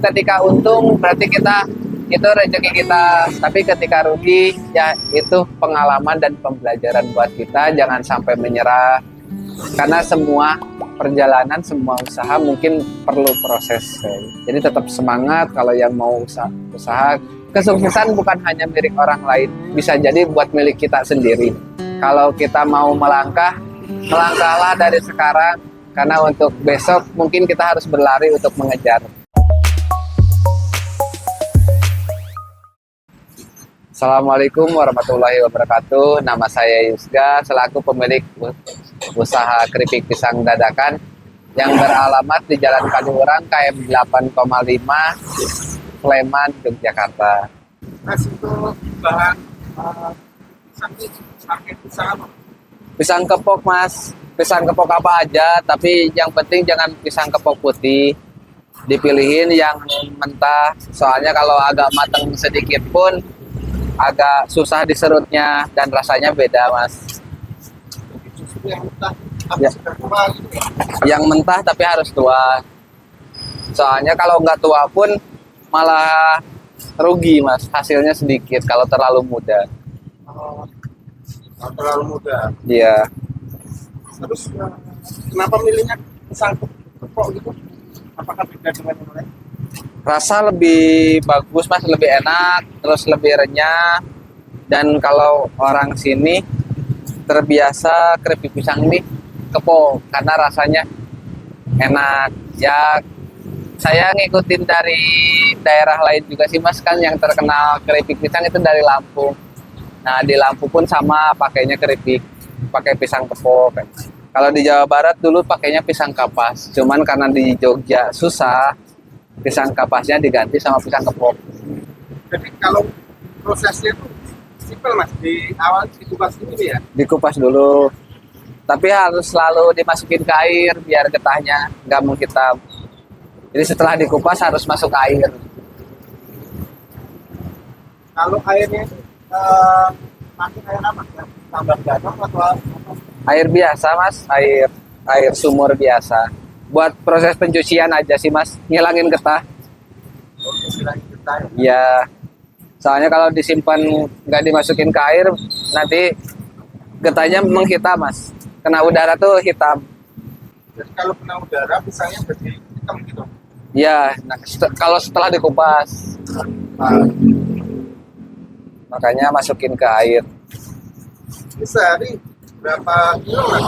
ketika untung berarti kita itu rezeki kita, tapi ketika rugi ya itu pengalaman dan pembelajaran buat kita. Jangan sampai menyerah, karena semua perjalanan, semua usaha mungkin perlu proses. Jadi tetap semangat kalau yang mau usaha. Kesuksesan bukan hanya milik orang lain, bisa jadi buat milik kita sendiri. Kalau kita mau melangkah, melangkahlah dari sekarang, karena untuk besok mungkin kita harus berlari untuk mengejar. Assalamualaikum warahmatullahi wabarakatuh. Nama saya Yusga, selaku pemilik usaha keripik pisang dadakan yang beralamat di Jalan Kaduurang KM 8,5 Sleman, Yogyakarta. Mas, untuk bahan pisang ini pakai pisang apa? Pisang kepok, Mas. Pisang kepok apa aja, tapi yang penting jangan pisang kepok putih. Dipilihin yang mentah, soalnya kalau agak matang sedikit pun agak susah diserutnya dan rasanya beda, Mas. Susu yang mentah, tapi Ya. sudah tua gitu ya? Yang mentah tapi harus tua. Soalnya kalau nggak tua pun malah rugi, Mas. Hasilnya sedikit kalau terlalu muda. Kalau terlalu muda. Iya. Terus kenapa milihnya pisang kepok gitu? Apakah beda dengan yang lain? Rasa lebih bagus, Mas, lebih enak, terus lebih renyah. Dan kalau orang sini terbiasa keripik pisang ini kepok karena rasanya enak. Ya, saya ngikutin dari daerah lain juga sih, Mas, kan yang terkenal keripik pisang itu dari Lampung. Nah, di Lampung pun sama pakainya keripik, pakai pisang kepok. Kalau di Jawa Barat dulu pakainya pisang kapas. Cuman karena di Jogja susah, pisang kapasnya diganti sama pisang kepok. Jadi kalau prosesnya itu simpel, Mas, di awal dikupas dulu ya? Dikupas dulu. Tapi harus selalu dimasukin ke air biar getahnya nggak menghitam. Jadi setelah dikupas harus masuk air. Kalau airnya itu pakai air apa? Tambah garam atau apa? Air biasa, Mas, air sumur biasa. Buat proses pencucian aja sih, Mas, ngilangin getah. Istilahnya kita ya. Ya, soalnya kalau disimpan nggak dimasukin ke air, nanti getahnya menghitam, Mas. Kena udara tuh hitam. Jadi kalau kena udara pisangnya jadi hitam gitu. Ya, nah, kalau setelah dikupas, Nah, makanya masukin ke air. ini sehari berapa kilo, Mas?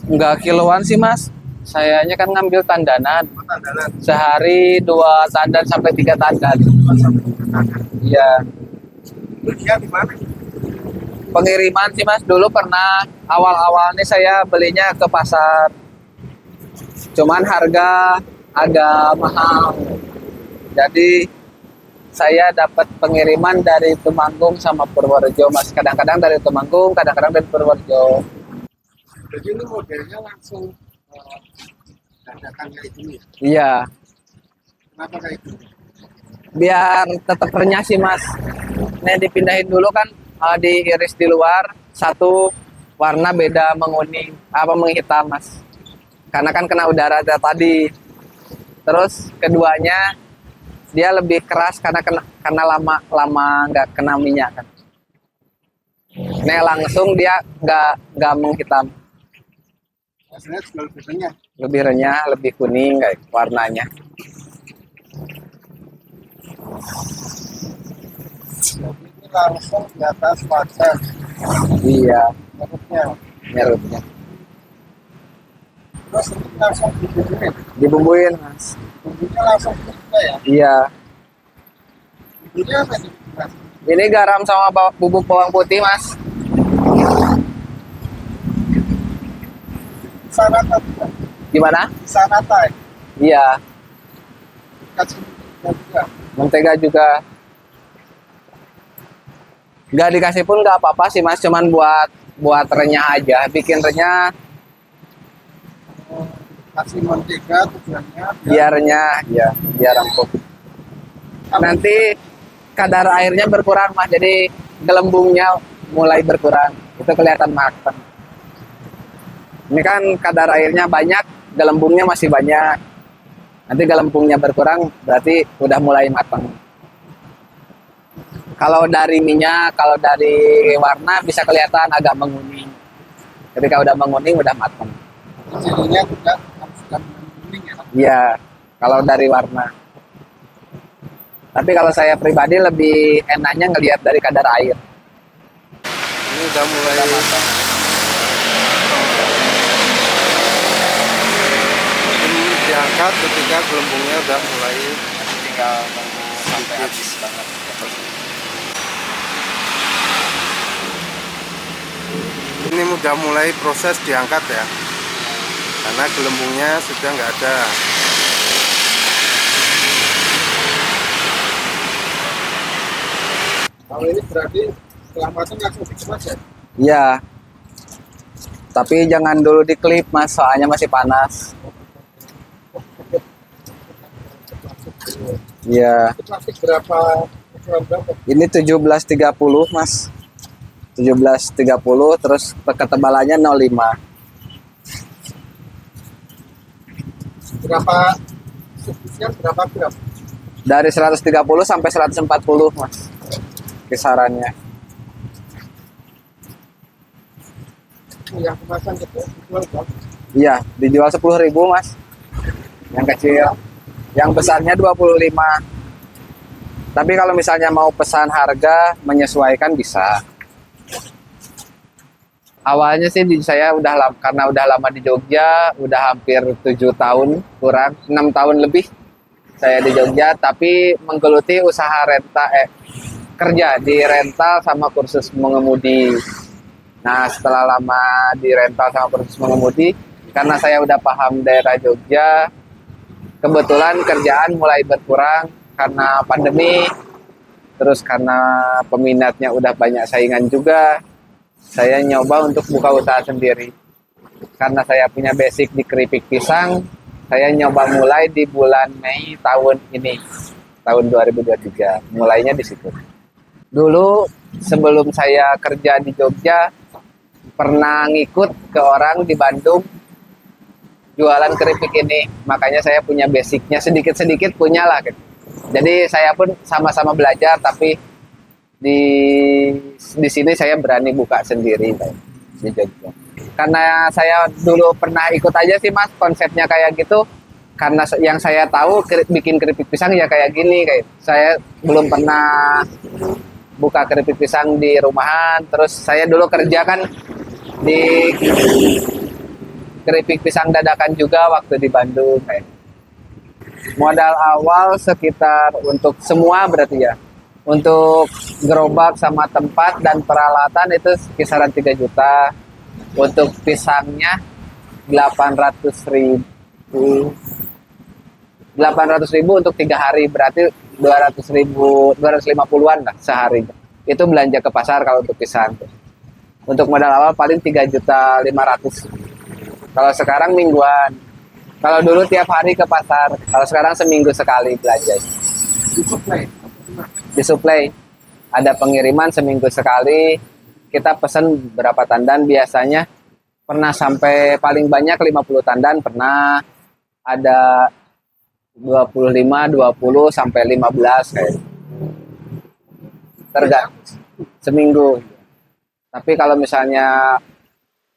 Nggak kiloan sih, Mas. Sayanya kan ngambil tandanan. Tandanan. Sehari 2 tandan sampai 3 tandan. Iya. Bagian di mana? Pengiriman sih, Mas. Dulu pernah awal-awalnya saya belinya ke pasar. Cuman harga agak mahal. Jadi saya dapat pengiriman dari Temanggung sama Purworejo, Mas. Kadang-kadang dari Temanggung, kadang-kadang dari Purworejo. Jadi ini modelnya langsung dadakan kayak gini ya? Iya, Kenapa kayak gini? biar tetap renyah sih, Mas. Nah, dipindahin dulu kan, diiris di luar, satu warna beda menguning, apa menghitam, Mas. Karena kan kena udara tadi. Terus keduanya dia lebih keras karena lama nggak kena minyak kan. Nah, langsung dia nggak menghitam, Hasilnya juga lebih renyah. lebih renyah, lebih kuning kayak warnanya. Jadi ini langsung di atas wajan Iya, menurutnya. nyerutnya. Terus ini langsung dibumbuin. Dibumbuin, Mas. Bumbunya langsung juga ya. Iya. Bumbunya apa sih, Mas? Ini garam sama bubuk bawang putih, Mas. Bisa rata juga. Gimana? Bisa rata ya. Iya, Kasih juga. mentega juga. Nggak dikasih pun nggak apa-apa sih, Mas. Cuman buat renyah aja, bikin renyah Kasih mentega tujuannya biar renyah, ya, biar empuk. Nanti kadar airnya berkurang, Mas. Jadi gelembungnya mulai berkurang. Itu kelihatan matang. Ini kan kadar airnya banyak, gelembungnya masih banyak. Nanti gelembungnya berkurang berarti udah mulai matang. Kalau dari minyak, kalau dari warna bisa kelihatan agak menguning. Ketika udah menguning udah matang. Cirinya juga harus sudah kuning ya. Iya, kalau dari warna. Tapi kalau saya pribadi lebih enaknya ngelihat dari kadar air. Ini udah mulai matang. Ini diangkat ketika gelembungnya udah mulai Tinggal tunggu sampai habis banget. ini udah mulai proses diangkat ya, karena gelembungnya sudah nggak ada. Kalau ini berarti setelah matang langsung dikemas ya? Iya. Tapi jangan dulu diklip mas, soalnya masih panas. Iya. Itu plastik berapa? Ukuran berapa? Ini 1730 mas. 1730 terus ketebalannya 05. Berapa subsisian berapa gram? Dari 130 sampai 140 mas kisarannya. Yang kemasan gitu dijual berapa? Iya, dijual 10.000 mas. Yang kecil. Yang besarnya 25. Tapi kalau misalnya mau pesan harga menyesuaikan bisa. Awalnya sih saya karena udah lama di Jogja, udah hampir 7 tahun, kurang 6 tahun lebih saya di Jogja, tapi menggeluti usaha kerja di rental sama kursus mengemudi. Nah, setelah lama di rental sama kursus mengemudi, karena saya udah paham daerah Jogja, kebetulan kerjaan mulai berkurang karena pandemi, terus karena peminatnya udah banyak saingan juga. Saya nyoba untuk buka usaha sendiri. Karena saya punya basic di keripik pisang, saya nyoba mulai di bulan Mei tahun ini, tahun 2023. Mulainya di situ. Dulu sebelum saya kerja di Jogja, pernah ngikut ke orang di Bandung jualan keripik ini. Makanya saya punya basicnya sedikit-sedikit punya lah. Gitu. Jadi saya pun sama-sama belajar, tapi di sini saya berani buka sendiri di Jogja. Karena saya dulu pernah ikut aja sih mas konsepnya kayak gitu. Karena yang saya tahu bikin keripik pisang ya kayak gini, kayak saya belum pernah buka keripik pisang di rumahan. Terus saya dulu kerja kan di keripik pisang dadakan juga waktu di Bandung. Kayak. Modal awal sekitar untuk semua berarti ya. Untuk gerobak sama tempat dan peralatan itu kisaran 3 juta. Untuk pisangnya 800.000. 800.000 untuk 3 hari, berarti 200.000, 250-an lah sehari. Itu belanja ke pasar kalau untuk pisang. Untuk modal awal paling 3.500.000. Kalau sekarang mingguan. Kalau dulu tiap hari ke pasar. Kalau sekarang seminggu sekali belanja. Disuplai. Ada pengiriman seminggu sekali. Kita pesen berapa tandan biasanya. Pernah sampai paling banyak 50 tandan. Pernah ada 25, 20 sampai 15 kayak. Tergantung seminggu. Tapi kalau misalnya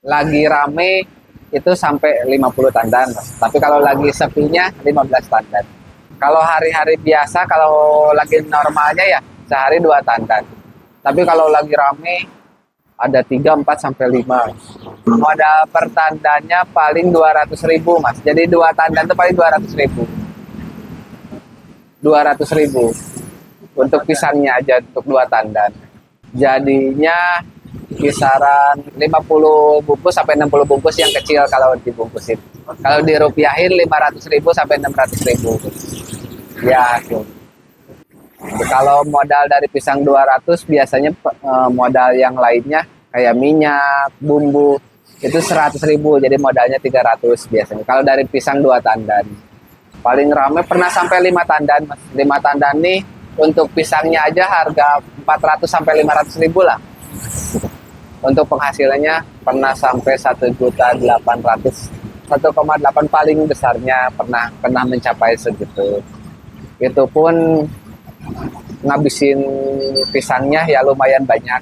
lagi rame itu sampai 50 tandan. Tapi kalau lagi sepinya 15 tandan. Kalau hari-hari biasa, kalau lagi normalnya ya sehari 2 tandan. Tapi kalau lagi rame ada 3, 4 sampai 5. Modal per tandannya paling 200.000 mas. Jadi 2 tandan itu paling 200.000. 200.000 untuk pisangnya aja untuk 2 tandan. Jadinya kisaran 50 bungkus sampai 60 bungkus yang kecil kalau dibungkusin. Kalau dirupiahin 500.000 sampai 600.000. Ya, tuh. Kalau modal dari pisang 200 biasanya modal yang lainnya kayak minyak, bumbu itu 100.000, jadi modalnya 300 biasanya. Kalau dari pisang 2 tandan. Paling ramai pernah sampai 5 tandan, Mas. 5 tandan nih untuk pisangnya aja harga 400 sampai 500.000 lah. Untuk penghasilannya pernah sampai 1.800.000 1,8 paling besarnya pernah mencapai segitu. Itu pun ngabisin pisangnya ya lumayan banyak.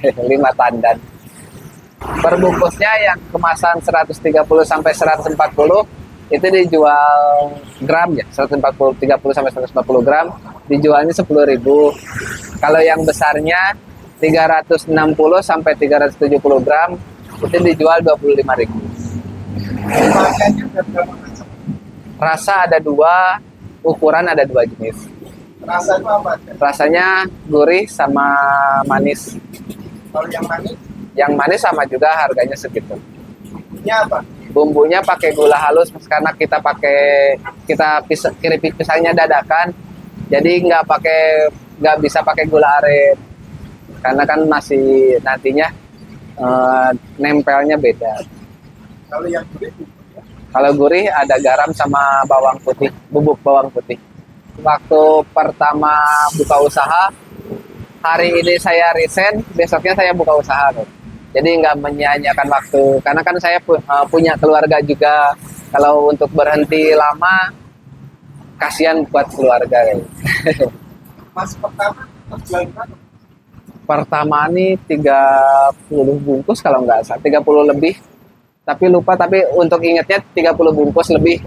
5 tandan. Perbungkusnya yang kemasan 130 sampai 140 itu dijual gram ya, 140 30 sampai 140 gram dijualnya 10.000. Kalau yang besarnya 360 sampai 370 gram itu dijual 25.000. Variannya ada berapa macam? Rasa ada 2, ukuran ada 2 jenis. Rasa itu apa aja? Rasanya gurih sama manis. Kalau yang manis, Yang manis sama juga harganya segitu. ini apa? Bumbunya pakai gula halus karena keripik pisangnya dadakan. Jadi nggak bisa pakai gula aren. Karena kan masih nantinya nempelnya beda. Kalau yang gurih, ya. Kalau gurih ada garam sama bawang putih, bubuk bawang putih. Waktu pertama buka usaha, hari ini saya resign, besoknya saya buka usaha. Jadi nggak menyia-nyiakan waktu. Karena kan saya punya keluarga juga. Kalau untuk berhenti lama, kasihan buat keluarga. Mas pertama terjual berapa? Pertama nih 30 bungkus kalau nggak salah, 30 lebih. Tapi lupa, tapi untuk ingatnya 30 bungkus lebih.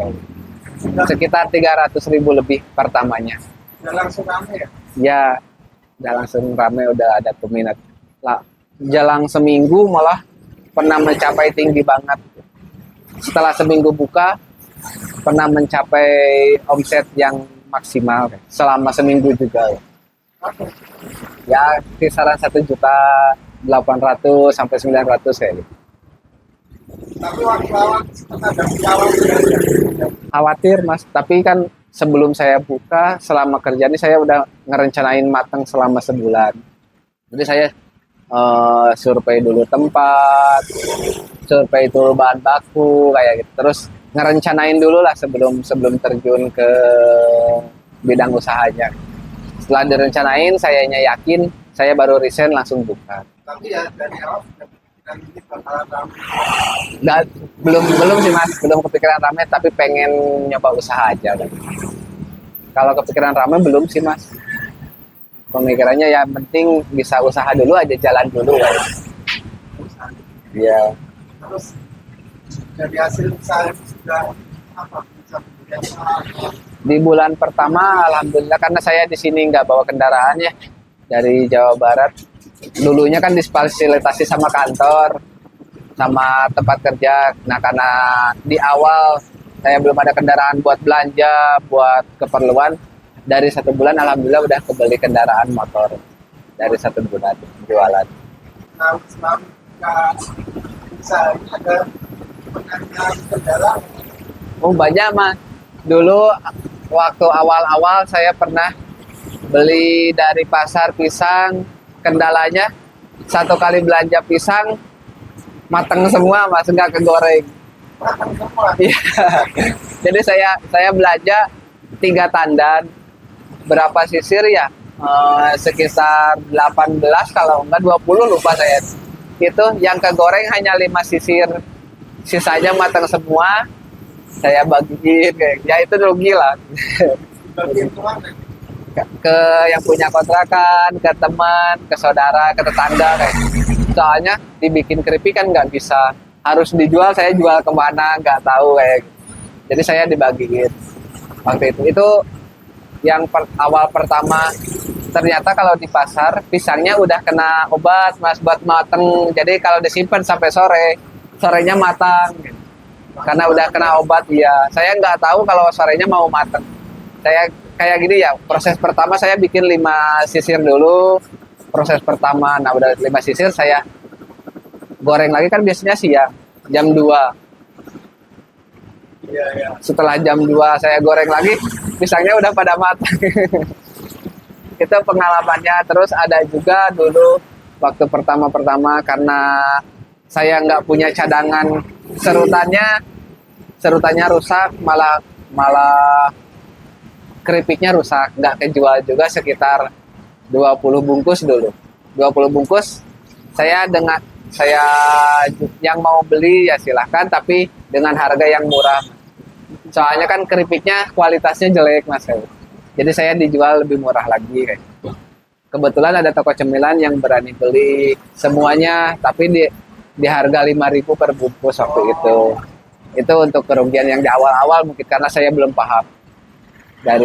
Sekitar 300.000 lebih pertamanya. Udah langsung rame ya? Ya, udah langsung rame, udah ada peminat. Lah, jalan seminggu malah pernah mencapai tinggi banget. Setelah seminggu buka, pernah mencapai omset yang maksimal selama seminggu juga. Ya, kisaran 1.800.000 sampai 900 kayak gitu. Tapi waktu awal sempat ada khawatir. Khawatir mas, tapi kan sebelum saya buka, selama kerja ini saya udah ngerencanain matang selama sebulan. Jadi saya survei dulu tempat, survei dulu bahan baku kayak gitu. Terus ngerencanain dulu lah sebelum terjun ke bidang usahanya. Setelah direncanain, sayanya yakin, saya baru resign langsung buka. Tapi ya dari awal sudah pikiran ini bakalan ramai. Dan belum sih mas, belum kepikiran rame, tapi pengen nyoba usaha aja kan. Kalau kepikiran rame belum sih mas. Pemikirannya ya penting bisa usaha dulu aja, jalan dulu kan. Iya. Terus dari hasil usaha itu sudah apa? Bisa kemudian Di bulan pertama, alhamdulillah karena saya di sini nggak bawa kendaraan ya dari Jawa Barat. Dulunya kan difasilitasi sama kantor, sama tempat kerja. Nah karena di awal saya belum ada kendaraan buat belanja, buat keperluan. Dari 1 bulan, alhamdulillah udah kebeli kendaraan motor dari 1 bulan jualan. nah, selama usaha ini ada penanganan kendala. Oh banyak mas. Dulu waktu awal-awal saya pernah beli dari pasar pisang. Kendalanya 1 kali belanja pisang matang semua mas, nggak kegoreng. Matang semua. Iya. Jadi saya belanja 3 tandan. Berapa sisir ya? Sekitar 18 kalau enggak 20 lupa saya. Itu yang kegoreng hanya 5 sisir. Sisanya matang semua. Saya bagiin kayak ya itu rugi lah. Bagian tuan Ke yang punya kontrakan, ke teman, ke saudara, ke tetangga kayak. Soalnya dibikin keripik kan nggak bisa. Harus dijual, saya jual kemana nggak tahu kayak. Jadi saya dibagiin. Waktu itu yang awal pertama ternyata kalau di pasar pisangnya udah kena obat mas buat mateng, jadi kalau disimpan sampai sorenya matang karena udah kena obat. Ya saya nggak tahu kalau sorenya mau mateng. Saya kayak gini ya, proses pertama saya bikin 5 sisir dulu, proses pertama. Nah udah 5 sisir saya goreng lagi, kan biasanya siang jam 2. Iya, iya. Setelah jam 2 saya goreng lagi, pisangnya udah pada matang. Itu pengalamannya. Terus ada juga dulu waktu pertama-pertama karena saya nggak punya cadangan serutannya rusak, malah keripiknya rusak, nggak kejual juga. Sekitar 20 bungkus dulu. 20 bungkus saya saya yang mau beli ya silahkan, tapi dengan harga yang murah. Soalnya kan keripiknya kualitasnya jelek Mas. Jadi saya dijual lebih murah lagi kayak gitu. Kebetulan ada toko cemilan yang berani beli semuanya, tapi di harga 5.000 per bungkus waktu itu. Itu untuk kerugian yang di awal-awal mungkin karena saya belum paham. Dan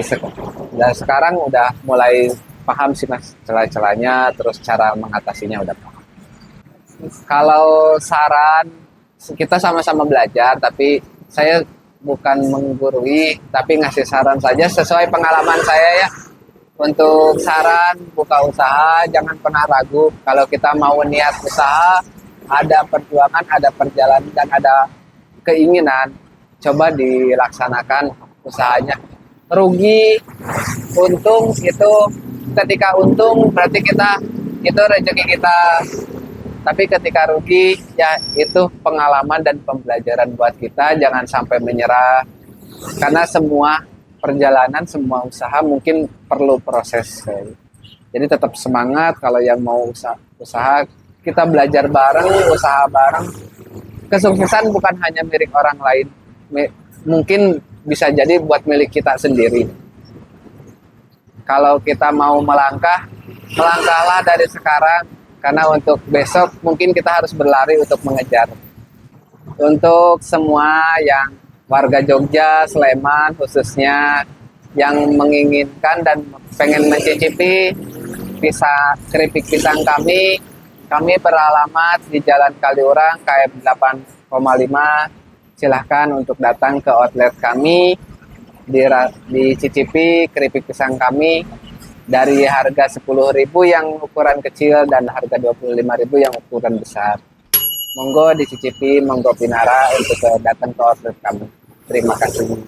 sekarang udah mulai paham sih Mas celah-celahnya, terus cara mengatasinya udah paham. Kalau saran, kita sama-sama belajar, tapi saya bukan menggurui, tapi ngasih saran saja sesuai pengalaman saya ya. Untuk saran buka usaha, jangan pernah ragu. Kalau kita mau niat usaha, ada perjuangan, ada perjalanan, dan ada keinginan, coba dilaksanakan usahanya. Rugi, untung itu ketika untung berarti itu rezeki kita. Tapi ketika rugi, ya itu pengalaman dan pembelajaran buat kita. Jangan sampai menyerah. Karena semua perjalanan, semua usaha mungkin perlu proses. Jadi tetap semangat kalau yang mau usaha. Kita belajar bareng, usaha bareng. Kesuksesan bukan hanya milik orang lain. Mungkin bisa jadi buat milik kita sendiri. Kalau kita mau melangkah, melangkahlah dari sekarang. Karena untuk besok mungkin kita harus berlari untuk mengejar. Untuk semua yang warga Jogja, Sleman khususnya yang menginginkan dan pengen mencicipi keripik pisang kami beralamat di Jalan Kaliurang KM 8,5. Silahkan untuk datang ke outlet kami, dicicipi keripik pisang kami dari harga 10.000 yang ukuran kecil dan harga 25.000 yang ukuran besar. Monggo dicicipi, monggo pinara untuk datang ke outlet kami. Terima kasih.